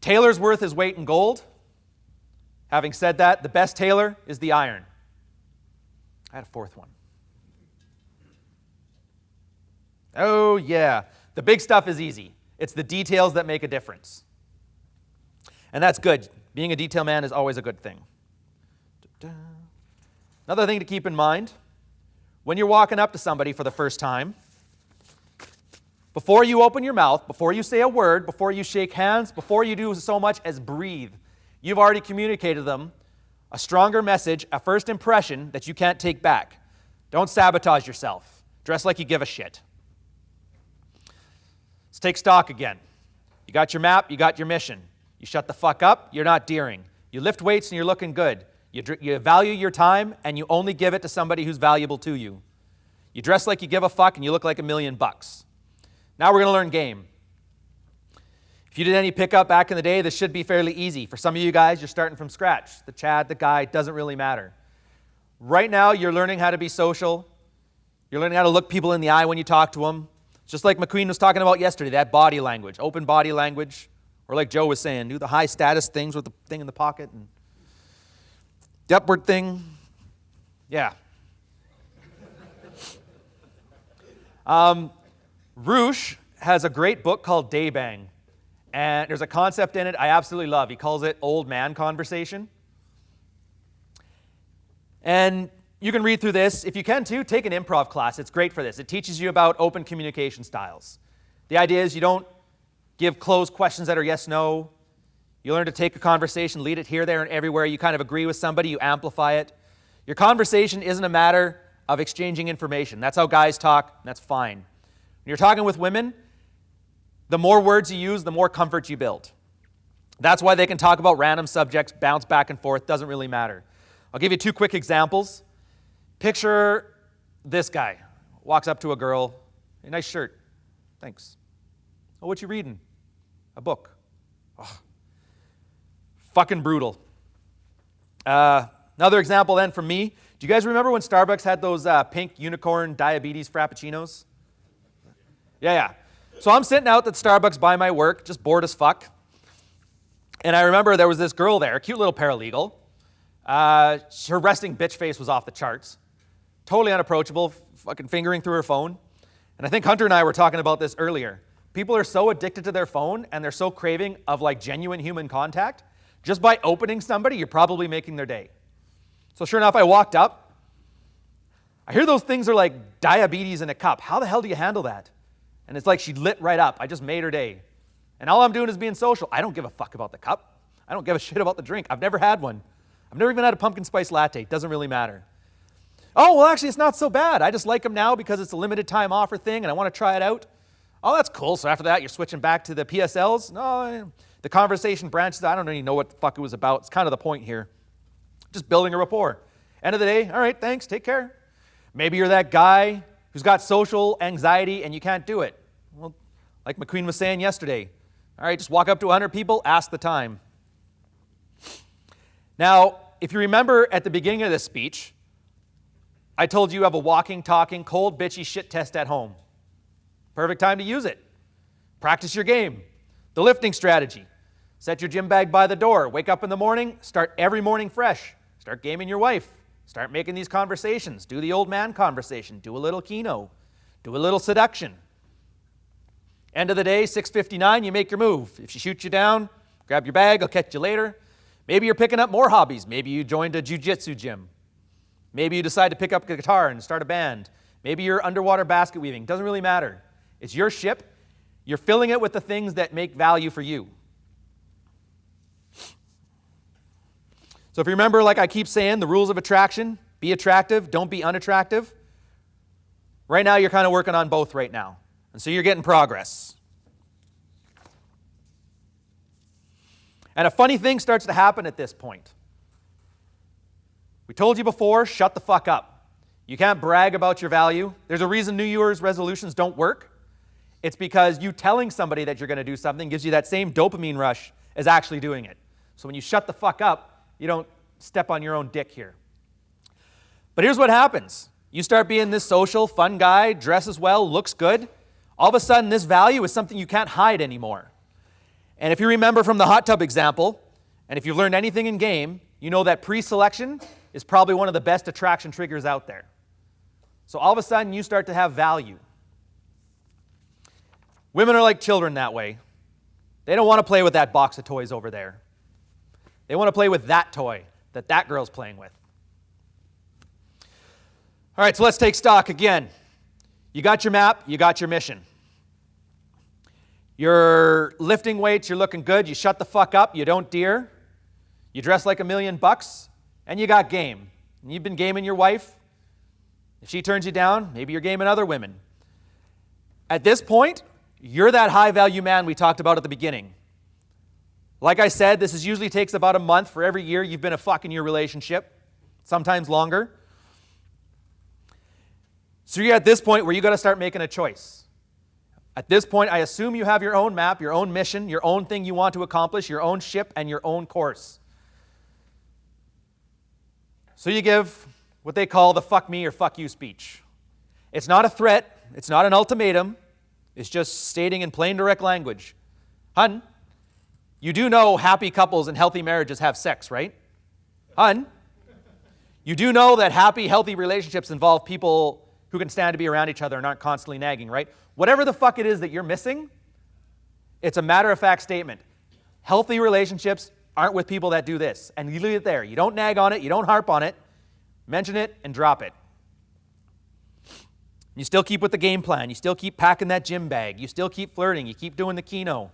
S2: Tailor's worth his weight in gold. Having said that, the best tailor is the iron. I had a 4th one. Oh, yeah. The big stuff is easy. It's the details that make a difference. And that's good. Being a detail man is always a good thing. Another thing to keep in mind, when you're walking up to somebody for the first time, before you open your mouth, before you say a word, before you shake hands, before you do so much as breathe, you've already communicated to them a stronger message, a first impression that you can't take back. Don't sabotage yourself. Dress like you give a shit. Let's take stock again. You got your map, you got your mission. You shut the fuck up, you're not deering. You lift weights and you're looking good. You value your time and you only give it to somebody who's valuable to you. You dress like you give a fuck and you look like $1 million. Now we're going to learn game. If you did any pickup back in the day, this should be fairly easy. For some of you guys, you're starting from scratch. The Chad, the guy, doesn't really matter. Right now, you're learning how to be social. You're learning how to look people in the eye when you talk to them. Just like McQueen was talking about yesterday, that body language, open body language. Or like Joe was saying, do the high status things with the thing in the pocket and the upward thing. Yeah. Roosh has a great book called Day Bang. And there's a concept in it I absolutely love. He calls it old man conversation. And, You can read through this. If you can too, take an improv class. It's great for this. It teaches you about open communication styles. The idea is you don't give closed questions that are yes, no. You learn to take a conversation, lead it here, there, and everywhere. You kind of agree with somebody, you amplify it. Your conversation isn't a matter of exchanging information. That's how guys talk, and that's fine. When you're talking with women, the more words you use, the more comfort you build. That's why they can talk about random subjects, bounce back and forth, doesn't really matter. I'll give you 2 quick examples. Picture this guy walks up to a girl, "Hey, nice shirt. Thanks. Oh, what you reading?" "A book." Oh, fucking brutal. Another example then from me. Do you guys remember when Starbucks had those pink unicorn diabetes frappuccinos? Yeah. So I'm sitting out at Starbucks by my work, just bored as fuck. And I remember there was this girl there, a cute little paralegal. Her resting bitch face was off the charts. Totally unapproachable, fucking fingering through her phone. And I think Hunter and I were talking about this earlier. People are so addicted to their phone and they're so craving of like genuine human contact. Just by opening somebody, you're probably making their day. So sure enough, I walked up. I hear those things are like diabetes in a cup. How the hell do you handle that? And it's like she lit right up. I just made her day. And all I'm doing is being social. I don't give a fuck about the cup. I don't give a shit about the drink. I've never had one. I've never even had a pumpkin spice latte. It doesn't really matter. "Oh, well, actually, it's not so bad. I just like them now because it's a limited time offer thing and I want to try it out." "Oh, that's cool. So after that, you're switching back to the PSLs?" No, the conversation branches. I don't really know what the fuck it was about. It's kind of the point here. Just building a rapport. End of the day, all right, thanks, take care. Maybe you're that guy who's got social anxiety and you can't do it. Well, like McQueen was saying yesterday, all right, just walk up to 100 people, ask the time. Now, if you remember at the beginning of this speech, I told you have a walking, talking, cold, bitchy shit test at home. Perfect time to use it. Practice your game. The lifting strategy. Set your gym bag by the door. Wake up in the morning. Start every morning fresh. Start gaming your wife. Start making these conversations. Do the old man conversation. Do a little keno. Do a little seduction. End of the day, 6:59, you make your move. If she shoots you down, grab your bag. I'll catch you later. Maybe you're picking up more hobbies. Maybe you joined a jiu-jitsu gym. Maybe you decide to pick up a guitar and start a band. Maybe you're underwater basket weaving. Doesn't really matter. It's your ship. You're filling it with the things that make value for you. So if you remember, like I keep saying, the rules of attraction, be attractive, don't be unattractive. Right now, you're kind of working on both right now. And so you're getting progress. And a funny thing starts to happen at this point. We told you before, shut the fuck up. You can't brag about your value. There's a reason New Year's resolutions don't work. It's because you telling somebody that you're going to do something gives you that same dopamine rush as actually doing it. So when you shut the fuck up, you don't step on your own dick here. But here's what happens. You start being this social, fun guy, dresses well, looks good. All of a sudden, this value is something you can't hide anymore. And if you remember from the hot tub example, and if you've learned anything in game, you know that pre-selection is probably one of the best attraction triggers out there. So all of a sudden, you start to have value. Women are like children that way. They don't want to play with that box of toys over there. They want to play with that toy that girl's playing with. All right, so let's take stock again. You got your map, you got your mission. You're lifting weights, you're looking good, you shut the fuck up, you don't deer, you dress like $1,000,000, and you got game. And you've been gaming your wife. If she turns you down, maybe you're gaming other women. At this point, you're that high-value man we talked about at the beginning. Like I said, this usually takes about a month for every year you've been a fuck in your relationship, sometimes longer. So you're at this point where you got to start making a choice. At this point, I assume you have your own map, your own mission, your own thing you want to accomplish, your own ship, and your own course. So you give what they call the fuck me or fuck you speech. It's not a threat. It's not an ultimatum. It's just stating in plain, direct language. Hun, you do know happy couples and healthy marriages have sex, right? Hun, you do know that happy, healthy relationships involve people who can stand to be around each other and aren't constantly nagging, right? Whatever the fuck it is that you're missing, it's a matter-of-fact statement. Healthy relationships aren't with people that do this. And you leave it there. You don't nag on it. You don't harp on it. Mention it and drop it. You still keep with the game plan. You still keep packing that gym bag. You still keep flirting. You keep doing the keno.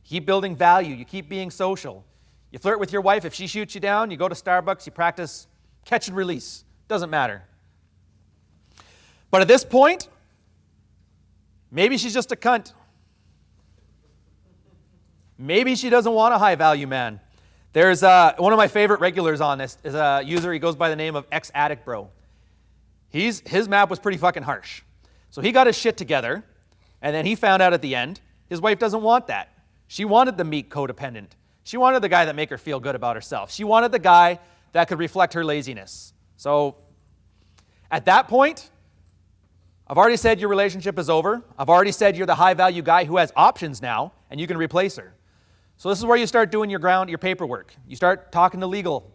S2: You keep building value. You keep being social. You flirt with your wife. If she shoots you down, you go to Starbucks. You practice catch and release. Doesn't matter. But at this point, maybe she's just a cunt. Maybe she doesn't want a high-value man. There's one of my favorite regulars on this is a user. He goes by the name of Ex-Addict Bro. His map was pretty fucking harsh. So he got his shit together, and then he found out at the end his wife doesn't want that. She wanted the meek codependent. She wanted the guy that make her feel good about herself. She wanted the guy that could reflect her laziness. So at that point, I've already said your relationship is over. I've already said you're the high-value guy who has options now, and you can replace her. So this is where you start doing your paperwork. You start talking to legal.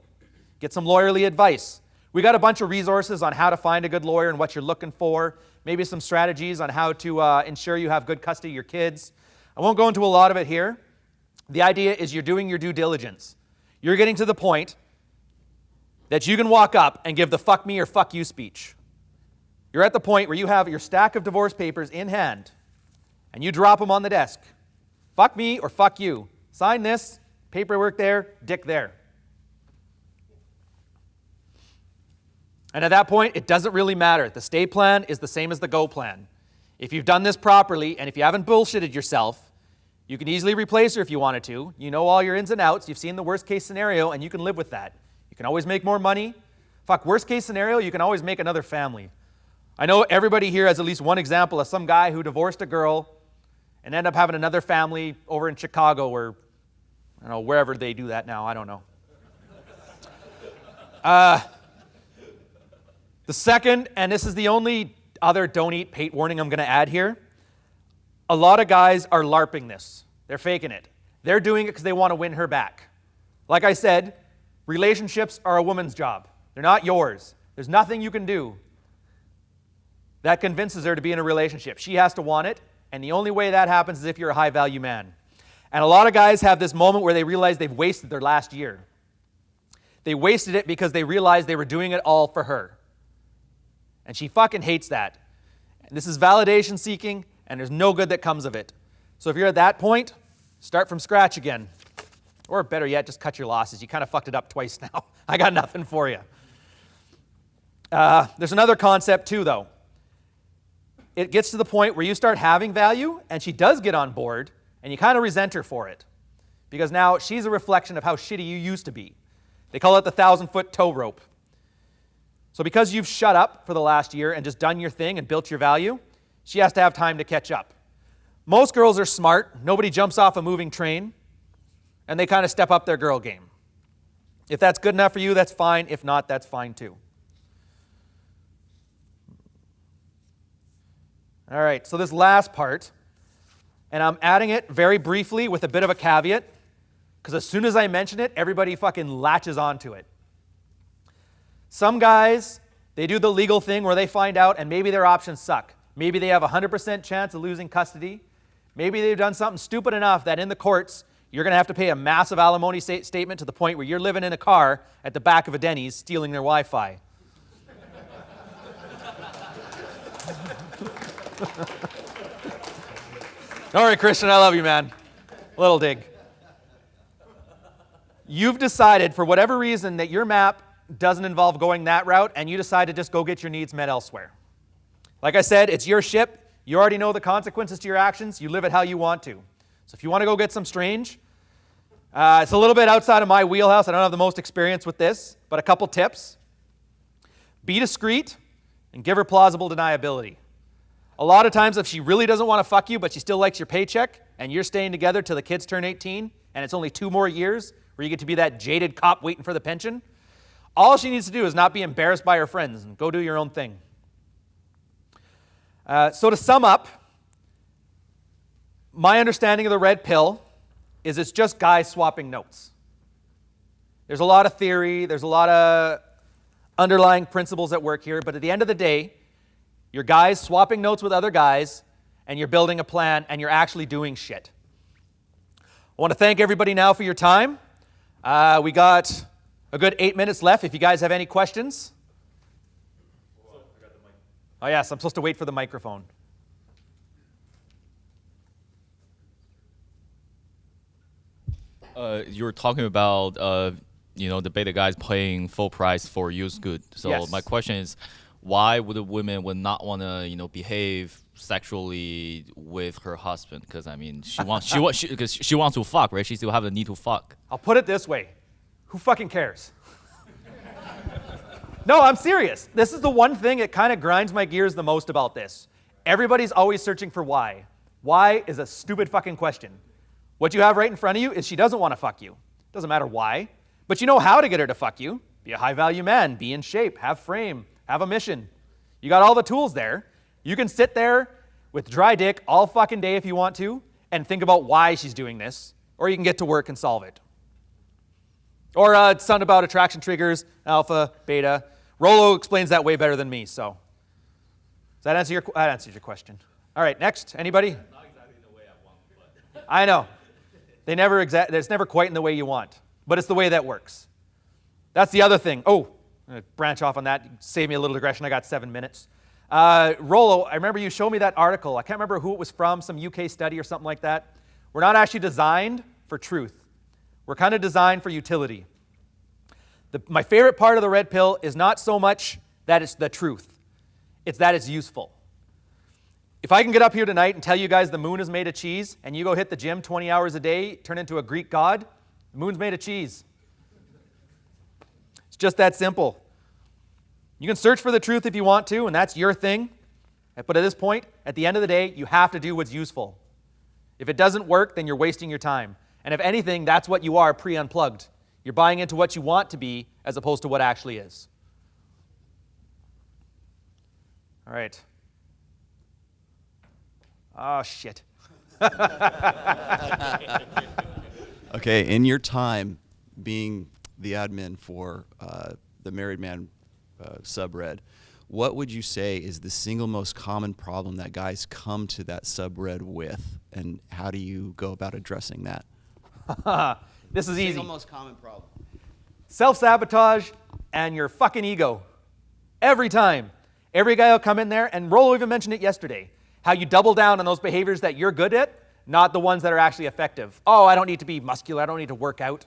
S2: Get some lawyerly advice. We got a bunch of resources on how to find a good lawyer and what you're looking for. Maybe some strategies on how to ensure you have good custody of your kids. I won't go into a lot of it here. The idea is you're doing your due diligence. You're getting to the point that you can walk up and give the fuck me or fuck you speech. You're at the point where you have your stack of divorce papers in hand and you drop them on the desk. Fuck me or fuck you. Sign this, paperwork there, dick there. And at that point, it doesn't really matter. The stay plan is the same as the go plan. If you've done this properly, and if you haven't bullshitted yourself, you can easily replace her if you wanted to. You know all your ins and outs. You've seen the worst case scenario, and you can live with that. You can always make more money. Fuck, worst case scenario, you can always make another family. I know everybody here has at least one example of some guy who divorced a girl and ended up having another family over in Chicago or, I don't know, wherever they do that now. I don't know. The second, and this is the only other don't eat Pate warning I'm going to add here, a lot of guys are LARPing this. They're faking it. They're doing it because they want to win her back. Like I said, relationships are a woman's job. They're not yours. There's nothing you can do that convinces her to be in a relationship. She has to want it, and the only way that happens is if you're a high-value man. And a lot of guys have this moment where they realize they've wasted their last year. They wasted it because they realized they were doing it all for her. And she fucking hates that. And this is validation seeking, and there's no good that comes of it. So if you're at that point, start from scratch again. Or better yet, just cut your losses. You kind of fucked it up twice now. I got nothing for you. There's another concept too, though. It gets to the point where you start having value, and she does get on board, and you kind of resent her for it. Because now she's a reflection of how shitty you used to be. They call it the 1,000-foot tow rope. So because you've shut up for the last year and just done your thing and built your value, she has to have time to catch up. Most girls are smart. Nobody jumps off a moving train, and they kind of step up their girl game. If that's good enough for you, that's fine. If not, that's fine too. All right, so this last part, and I'm adding it very briefly with a bit of a caveat, because as soon as I mention it, everybody fucking latches onto it. Some guys, they do the legal thing where they find out and maybe their options suck. Maybe they have a 100% chance of losing custody. Maybe they've done something stupid enough that in the courts, you're going to have to pay a massive alimony statement to the point where you're living in a car at the back of a Denny's stealing their Wi-Fi. Don't worry, Christian, I love you, man. Little dig. You've decided, for whatever reason, that your map doesn't involve going that route, and you decide to just go get your needs met elsewhere. Like I said, it's your ship. You already know the consequences to your actions. You live it how you want to. So if you want to go get some strange, it's a little bit outside of my wheelhouse. I don't have the most experience with this, but a couple tips. Be discreet and give her plausible deniability. A lot of times if she really doesn't want to fuck you, but she still likes your paycheck, and you're staying together till the kids turn 18, and it's only 2 more years where you get to be that jaded cop waiting for the pension, all she needs to do is not be embarrassed by her friends and go do your own thing. So to sum up, my understanding of the red pill is it's just guys swapping notes. There's a lot of theory, there's a lot of underlying principles at work here, but at the end of the day, you're guys swapping notes with other guys, and you're building a plan, and you're actually doing shit. I want to thank everybody now for your time. We got a good 8 minutes left if you guys have any questions. Oh, yes, I'm supposed to wait for the microphone.
S3: You were talking about, the beta guys paying full price for used good. So
S2: Yes.
S3: my question is, why would a woman would not want to, behave sexually with her husband? Because I mean, because she wants to fuck, right? She still have the need to fuck.
S2: I'll put it this way. Who fucking cares? No, I'm serious. This is the one thing that kind of grinds my gears the most about this. Everybody's always searching for why. Why is a stupid fucking question. What you have right in front of you is she doesn't want to fuck you. Doesn't matter why. But you know how to get her to fuck you. Be a high-value man. Be in shape. Have frame. Have a mission. You got all the tools there. You can sit there with dry dick all fucking day if you want to and think about why she's doing this. Or you can get to work and solve it. Or it's something about attraction triggers, alpha, beta. Rollo explains that way better than me, so. Does that answer that answers your question? All right, next. Anybody?
S3: Not exactly the way I want, but.
S2: I know. It's never quite in the way you want, but it's the way that works. That's the other thing. Oh, I'm going to branch off on that. Save me a little digression. I got 7 minutes. Rollo, I remember you showed me that article. I can't remember who it was from, some UK study or something like that. We're not actually designed for truth. We're kind of designed for utility. My favorite part of the red pill is not so much that it's the truth. It's that it's useful. If I can get up here tonight and tell you guys the moon is made of cheese and you go hit the gym 20 hours a day, turn into a Greek god, the moon's made of cheese. It's just that simple. You can search for the truth if you want to, and that's your thing. But at this point, at the end of the day, you have to do what's useful. If it doesn't work, then you're wasting your time. And if anything, that's what you are pre-unplugged. You're buying into what you want to be as opposed to what actually is. All right. Oh, shit.
S4: Okay, in your time being the admin for the Married Man subred, what would you say is the single most common problem that guys come to that subred with, and how do you go about addressing that?
S2: This is easy.
S4: Single most common problem.
S2: Self-sabotage and your fucking ego. Every time. Every guy will come in there, and Rollo even mentioned it yesterday, how you double down on those behaviors that you're good at, not the ones that are actually effective. Oh, I don't need to be muscular. I don't need to work out.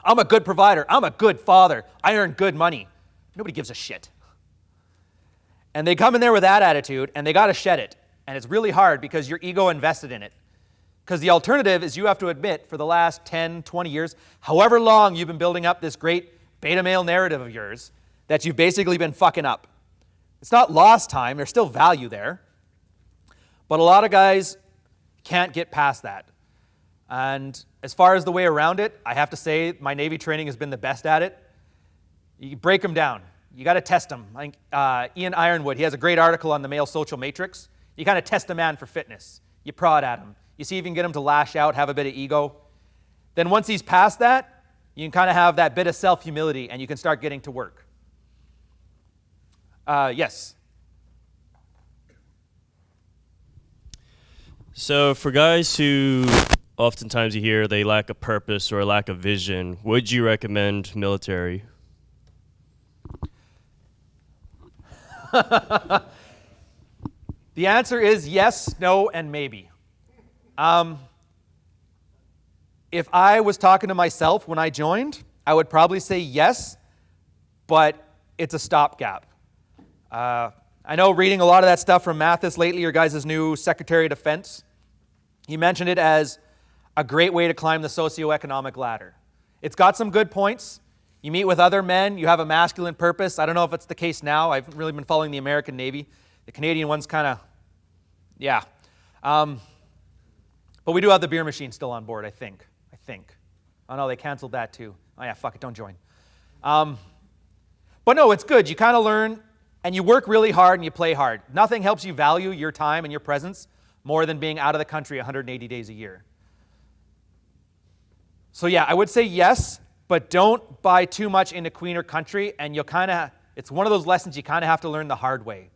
S2: I'm a good provider. I'm a good father. I earn good money. Nobody gives a shit. And they come in there with that attitude, and they got to shed it. And it's really hard because your ego invested in it. Because the alternative is you have to admit for the last 10, 20 years, however long you've been building up this great beta male narrative of yours, that you've basically been fucking up. It's not lost time. There's still value there. But a lot of guys can't get past that. And as far as the way around it, I have to say my Navy training has been the best at it. You break them down. You got to test them. I think Ian Ironwood, he has a great article on the male social matrix. You kind of test a man for fitness. You prod at him. You see if you can get him to lash out, have a bit of ego. Then once he's past that, you can kind of have that bit of self-humility, and you can start getting to work. Yes.
S5: So for guys who oftentimes you hear they lack a purpose or a lack of vision, would you recommend military?
S2: The answer is yes, no, and maybe. If I was talking to myself when I joined, I would probably say yes, but it's a stopgap. I know reading a lot of that stuff from Mathis lately, your guys' new Secretary of Defense, he mentioned it as a great way to climb the socioeconomic ladder. It's got some good points. You meet with other men, you have a masculine purpose. I don't know if it's the case now. I haven't really been following the American Navy. The Canadian one's kind of, yeah. But we do have the beer machine still on board, I think. Oh no, they canceled that too. Oh yeah, fuck it, don't join. But no, it's good. You kind of learn, and you work really hard and you play hard. Nothing helps you value your time and your presence more than being out of the country 180 days a year. So yeah, I would say yes, but don't buy too much into queen or country, and it's one of those lessons you kind of have to learn the hard way.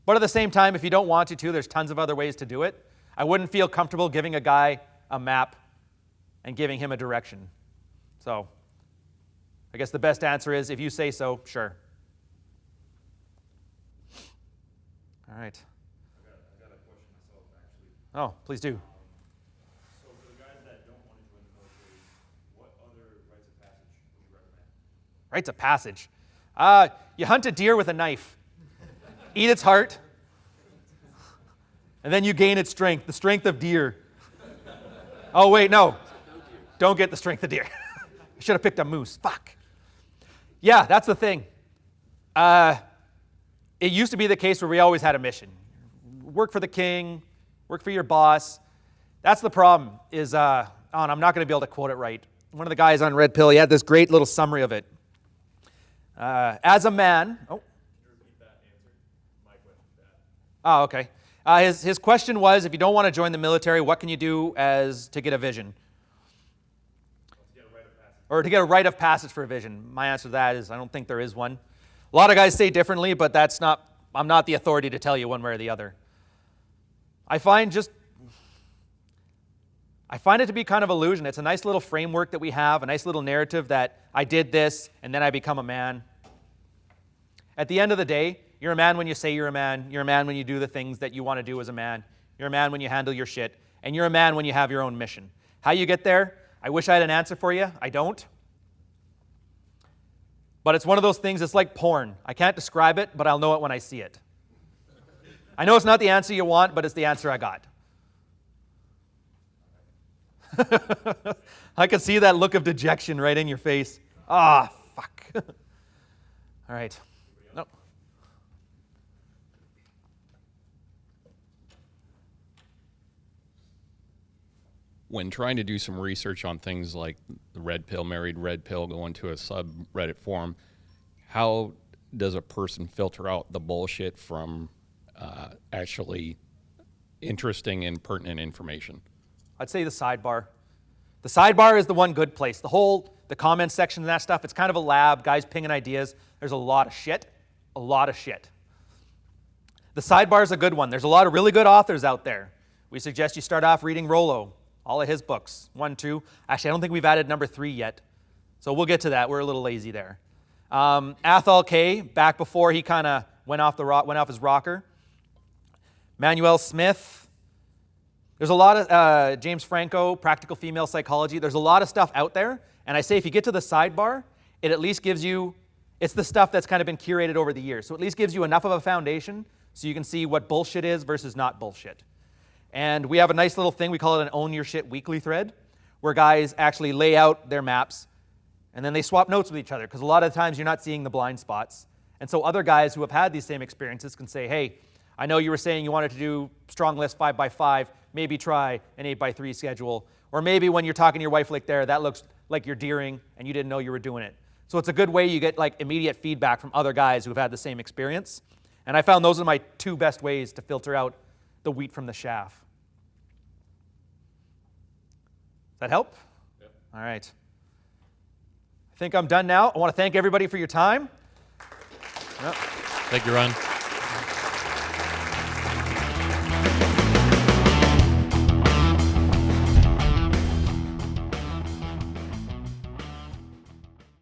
S2: But at the same time, if you don't want to, there's tons of other ways to do it. I wouldn't feel comfortable giving a guy a map and giving him a direction. So I guess the best answer is if you say so, sure. All right.
S6: I got a question myself, actually.
S2: Oh, please do.
S6: So for the guys that don't want to join the military, what other rites of passage would you recommend?
S2: Rites of passage. You hunt a deer with a knife. Eat its heart. And then you gain its strength, the strength of deer. Oh, wait, no. Don't get the strength of deer. I should have picked a moose. Fuck. Yeah, that's the thing. It used to be the case where we always had a mission. Work for the king, work for your boss. That's the problem is, I'm not going to be able to quote it right. One of the guys on Red Pill, he had this great little summary of it. As a man,
S6: Can you repeat that answer? My question.
S2: oh, okay. His question was, if you don't want to join the military, what can you do to get a vision?
S6: To get a rite of passage.
S2: Or to get a rite of passage for a vision? My answer to that is I don't think there is one. A lot of guys say differently, but I'm not the authority to tell you one way or the other. I find it to be kind of illusion. It's a nice little framework that we have, a nice little narrative that I did this and then I become a man. At the end of the day, you're a man when you say you're a man. You're a man when you do the things that you want to do as a man. You're a man when you handle your shit. And you're a man when you have your own mission. How you get there, I wish I had an answer for you. I don't. But it's one of those things, it's like porn. I can't describe it, but I'll know it when I see it. I know it's not the answer you want, but it's the answer I got. I can see that look of dejection right in your face. Ah, fuck. All right. No.
S7: When trying to do some research on things like the red pill, married red pill, going to a subreddit forum, how does a person filter out the bullshit from actually interesting and pertinent information?
S2: I'd say the sidebar. The sidebar is the one good place. The comment section and that stuff, it's kind of a lab, guys pinging ideas. There's a lot of shit. A lot of shit. The sidebar is a good one. There's a lot of really good authors out there. We suggest you start off reading Rollo, all of his books, 1, 2. Actually, I don't think we've added number 3 yet. So we'll get to that. We're a little lazy there. Athol K, back before he kind of went off his rocker. Manuel Smith. There's a lot of James Franco, Practical Female Psychology. There's a lot of stuff out there. And I say if you get to the sidebar, it at least gives you, it's the stuff that's kind of been curated over the years. So at least gives you enough of a foundation so you can see what bullshit is versus not bullshit. And we have a nice little thing, we call it an Own Your Shit weekly thread, where guys actually lay out their maps and then they swap notes with each other because a lot of times you're not seeing the blind spots. And so other guys who have had these same experiences can say, hey, I know you were saying you wanted to do strong list 5x5, maybe try an 8x3 schedule. Or maybe when you're talking to your wife like there, that looks like you're deering and you didn't know you were doing it. So it's a good way you get like immediate feedback from other guys who've had the same experience. And I found those are my 2 best ways to filter out the wheat from the chaff. Does that help?
S6: Yep.
S2: All right. I think I'm done now. I want to thank everybody for your time. Yep.
S1: Thank you, Ron.